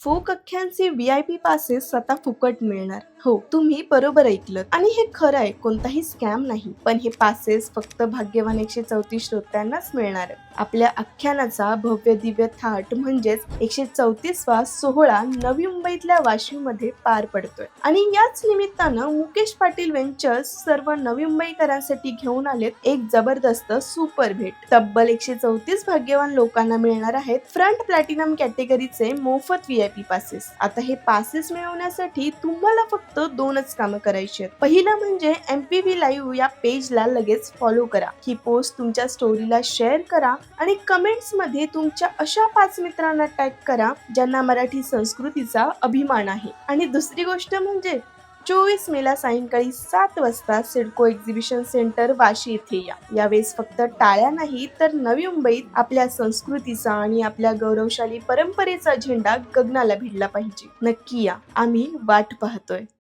Folk अख्ख्यांचे VIP passes आता फुकट मिळणार. हो, तुम्ही बरोबर ऐकलत आणि हे खरं आहे, कोणताही स्कॅम नाही. पण हे पासेस फक्त भाग्यवान 134 श्रोत्यांनाच मिळणार आहेत. आपल्या आख्यानाचा भव्य दिव्य थाट म्हणजेच 134वा सोहळा नवी मुंबईतल्या वाशीमध्ये पार पडतोय आणि याच निमित्तानं मुकेश पाटील वेंचर्स सर्व नवी मुंबईकरांसाठी घेऊन आलेत एक जबरदस्त सुपर भेट. तब्बल 134 भाग्यवान लोकांना मिळणार आहेत फ्रंट प्लॅटिनम कॅटेगरीचे मोफत VIP पासेस. आता हे पासेस मिळवण्यासाठी तुम्हाला फक्त दोनच कामं करायची आहेत. पहिलं म्हणजे MPV लाईव्ह या पेजला लगेच फॉलो करा. ही पोस्ट तुमच्या स्टोरीला शेअर करा आणि कमेंट्स मध्ये तुमच्या अशा 5 मित्रांना टॅग करा ज्यांना मराठी संस्कृतीचा अभिमान आहे. आणि दुसरी गोष्ट म्हणजे 24 मेला सायंकाळी 7 वाजता सिडको एक्झिबिशन सेंटर वाशी येथे या. यावेळेस फक्त टाळ्या नाही तर नवी मुंबईत आपल्या संस्कृतीचा आणि आपल्या गौरवशाली परंपरेचा झेंडा गगनाला भिडला पाहिजे. नक्की या, आम्ही वाट पाहतोय.